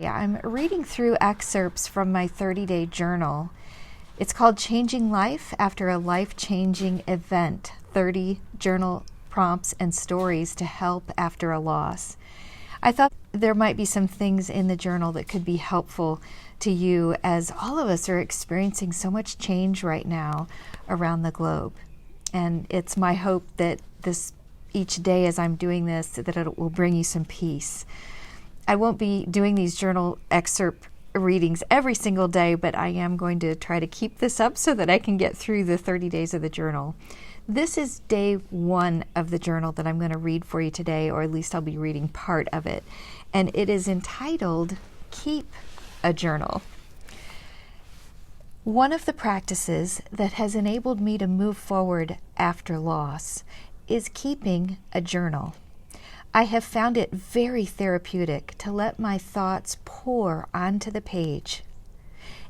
Yeah, I'm reading through excerpts from my 30-day journal. It's called Changing Life After a Life-Changing Event, 30 Journal Prompts and Stories to Help After a Loss. I thought there might be some things in the journal that could be helpful to you, as all of us are experiencing so much change right now around the globe. And it's my hope that each day as I'm doing this, that it will bring you some peace. I won't be doing these journal excerpt readings every single day, but I am going to try to keep this up so that I can get through the 30 days of the journal. This is day 1 of the journal that I'm going to read for you today, or at least I'll be reading part of it. And it is entitled, Keep a Journal. One of the practices that has enabled me to move forward after loss is keeping a journal. I have found it very therapeutic to let my thoughts pour onto the page.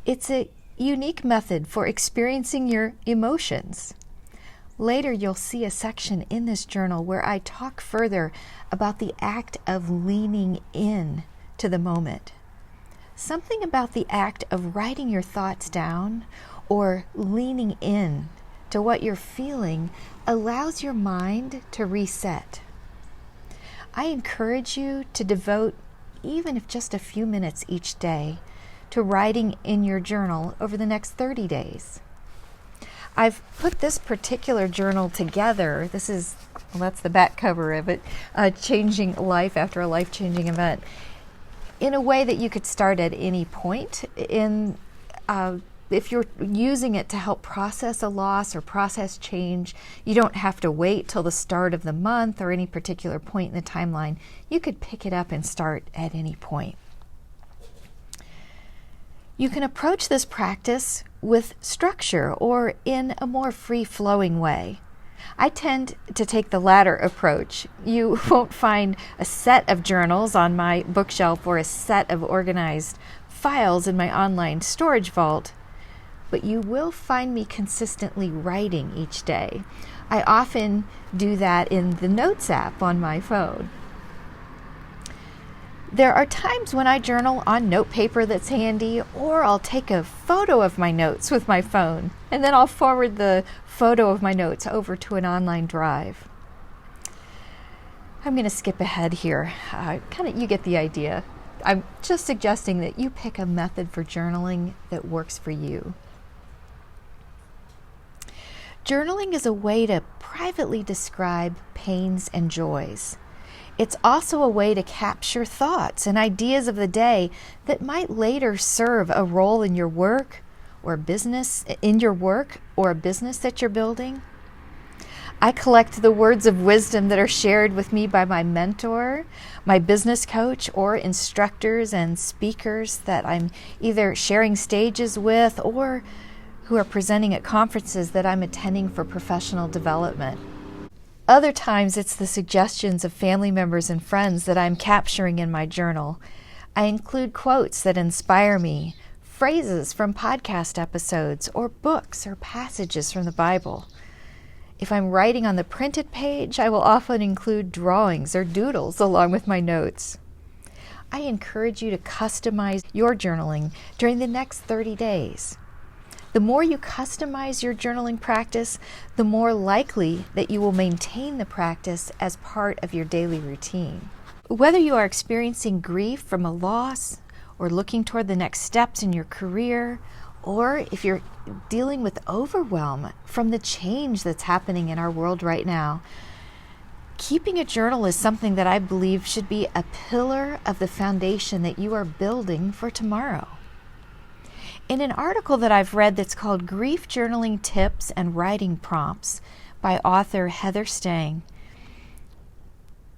It's a unique method for experiencing your emotions. Later, you'll see a section in this journal where I talk further about the act of leaning in to the moment. Something about the act of writing your thoughts down or leaning in to what you're feeling allows your mind to reset. I encourage you to devote, even if just a few minutes each day, to writing in your journal over the next 30 days. I've put this particular journal together. That's the back cover of it, Changing Life After a Life-Changing Event, in a way that you could start at any point. If you're using it to help process a loss or process change, you don't have to wait till the start of the month or any particular point in the timeline. You could pick it up and start at any point. You can approach this practice with structure or in a more free-flowing way. I tend to take the latter approach. You won't find a set of journals on my bookshelf or a set of organized files in my online storage vault, but you will find me consistently writing each day. I often do that in the Notes app on my phone. There are times when I journal on note paper that's handy, or I'll take a photo of my notes with my phone, and then I'll forward the photo of my notes over to an online drive. I'm going to skip ahead here. You get the idea. I'm just suggesting that you pick a method for journaling that works for you. Journaling is a way to privately describe pains and joys. It's also a way to capture thoughts and ideas of the day that might later serve a role in your work or business, or a business that you're building. I collect the words of wisdom that are shared with me by my mentor, my business coach, or instructors and speakers that I'm either sharing stages with or who are presenting at conferences that I'm attending for professional development. Other times it's the suggestions of family members and friends that I'm capturing in my journal. I include quotes that inspire me, phrases from podcast episodes, or books or passages from the Bible. If I'm writing on the printed page, I will often include drawings or doodles along with my notes. I encourage you to customize your journaling during the next 30 days. The more you customize your journaling practice, the more likely that you will maintain the practice as part of your daily routine. Whether you are experiencing grief from a loss, or looking toward the next steps in your career, or if you're dealing with overwhelm from the change that's happening in our world right now, keeping a journal is something that I believe should be a pillar of the foundation that you are building for tomorrow. In an article that I've read that's called Grief Journaling Tips and Writing Prompts by author Heather Stang,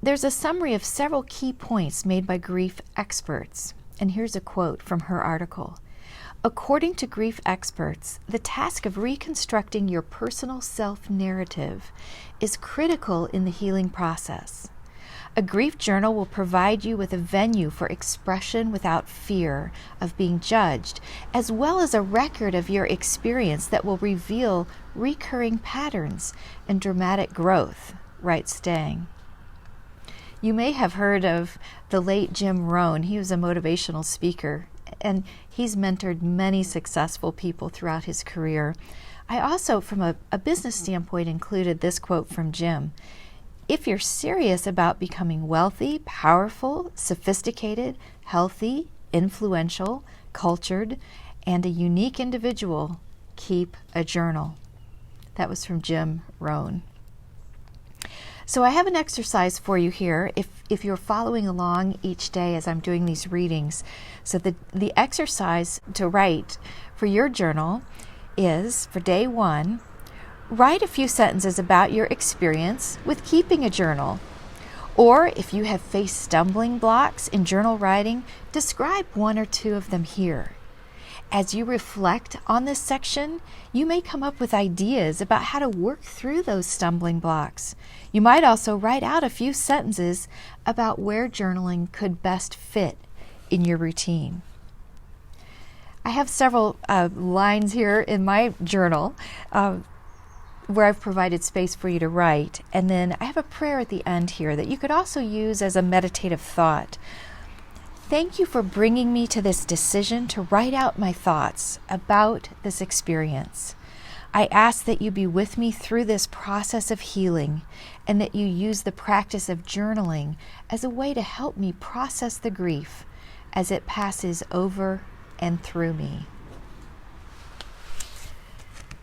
there's a summary of several key points made by grief experts. And here's a quote from her article. According to grief experts, the task of reconstructing your personal self-narrative is critical in the healing process. A grief journal will provide you with a venue for expression without fear of being judged, as well as a record of your experience that will reveal recurring patterns and dramatic growth, writes Stang. You may have heard of the late Jim Rohn. He was a motivational speaker, and he's mentored many successful people throughout his career. I also, from a business standpoint, included this quote from Jim. If you're serious about becoming wealthy, powerful, sophisticated, healthy, influential, cultured, and a unique individual, keep a journal. That was from Jim Rohn. So I have an exercise for you here if you're following along each day as I'm doing these readings. So the exercise to write for your journal is, for day 1, write a few sentences about your experience with keeping a journal. Or if you have faced stumbling blocks in journal writing, describe 1 or 2 of them here. As you reflect on this section, you may come up with ideas about how to work through those stumbling blocks. You might also write out a few sentences about where journaling could best fit in your routine. I have several lines here in my journal where I've provided space for you to write, and then I have a prayer at the end here that you could also use as a meditative thought. Thank you for bringing me to this decision to write out my thoughts about this experience. I ask that you be with me through this process of healing, and that you use the practice of journaling as a way to help me process the grief as it passes over and through me.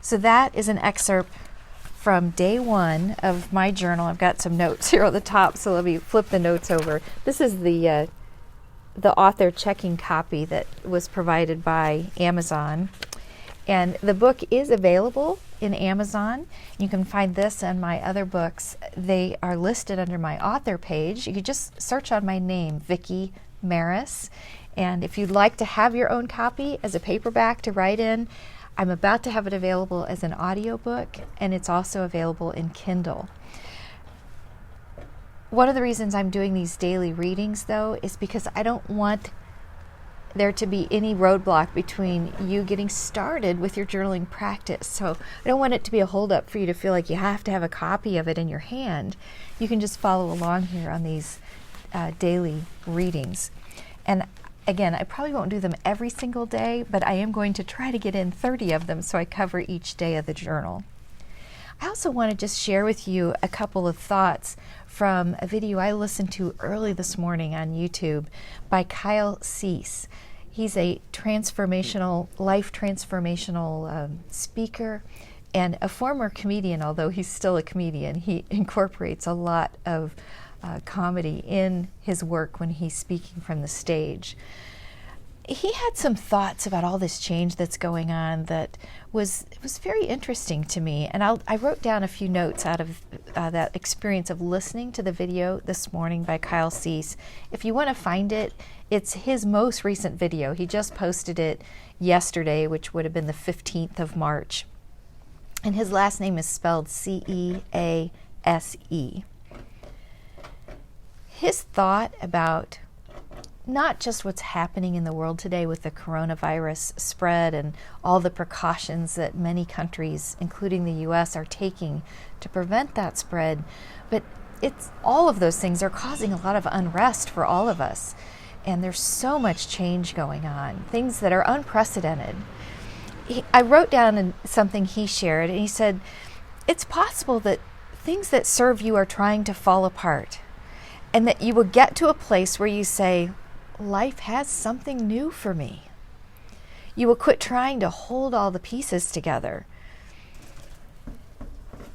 So that is an excerpt from day 1 of my journal. I've got some notes here on the top, so let me flip the notes over. This is the author checking copy that was provided by Amazon. And the book is available in Amazon. You can find this and my other books. They are listed under my author page. You can just search on my name, Vickie Maris. And if you'd like to have your own copy as a paperback to write in, I'm about to have it available as an audiobook, and it's also available in Kindle. One of the reasons I'm doing these daily readings, though, is because I don't want there to be any roadblock between you getting started with your journaling practice. So I don't want it to be a holdup for you to feel like you have to have a copy of it in your hand. You can just follow along here on these daily readings. And again, I probably won't do them every single day, but I am going to try to get in 30 of them so I cover each day of the journal. I also want to just share with you a couple of thoughts from a video I listened to early this morning on YouTube by Kyle Cease. He's a life transformational speaker and a former comedian, although he's still a comedian. He incorporates a lot of comedy in his work when he's speaking from the stage. He had some thoughts about all this change that's going on that was very interesting to me. And I wrote down a few notes out of that experience of listening to the video this morning by Kyle Cease. If you want to find it, it's his most recent video. He just posted it yesterday, which would have been the 15th of March. And his last name is spelled Cease. His thought about not just what's happening in the world today with the coronavirus spread and all the precautions that many countries, including the U.S., are taking to prevent that spread, but it's all of those things are causing a lot of unrest for all of us. And there's so much change going on, things that are unprecedented. I wrote down something he shared, and he said, it's possible that things that serve you are trying to fall apart, and that you will get to a place where you say, life has something new for me. You will quit trying to hold all the pieces together.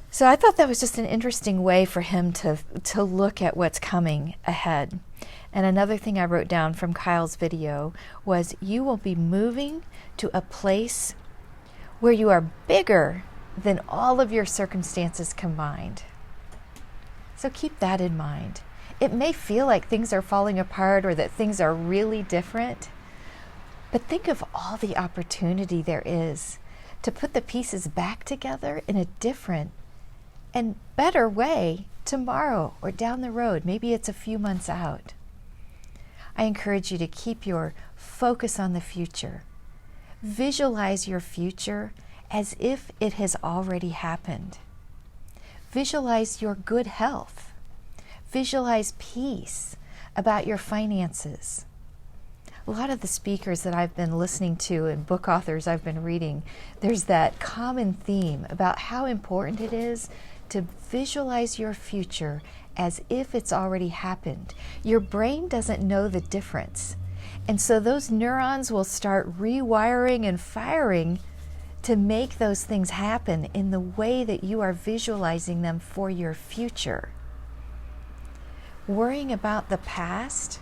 So I thought that was just an interesting way for him to look at what's coming ahead. And another thing I wrote down from Kyle's video was, you will be moving to a place where you are bigger than all of your circumstances combined. So keep that in mind. It may feel like things are falling apart or that things are really different, but think of all the opportunity there is to put the pieces back together in a different and better way tomorrow or down the road. Maybe it's a few months out. I encourage you to keep your focus on the future. Visualize your future as if it has already happened. Visualize your good health. Visualize peace about your finances. A lot of the speakers that I've been listening to and book authors I've been reading, there's that common theme about how important it is to visualize your future as if it's already happened. Your brain doesn't know the difference. And so those neurons will start rewiring and firing to make those things happen in the way that you are visualizing them for your future. Worrying about the past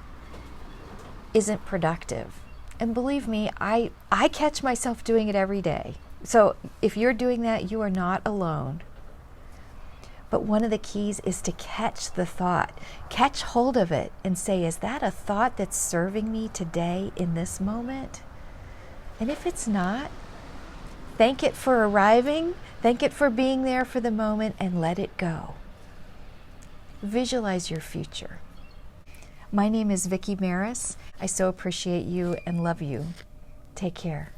isn't productive. And believe me, I catch myself doing it every day. So if you're doing that, you are not alone. But one of the keys is to catch the thought, catch hold of it and say, is that a thought that's serving me today in this moment? And if it's not, thank it for arriving, thank it for being there for the moment, and let it go. Visualize your future. My name is Vickie Maris. I so appreciate you and love you. Take care.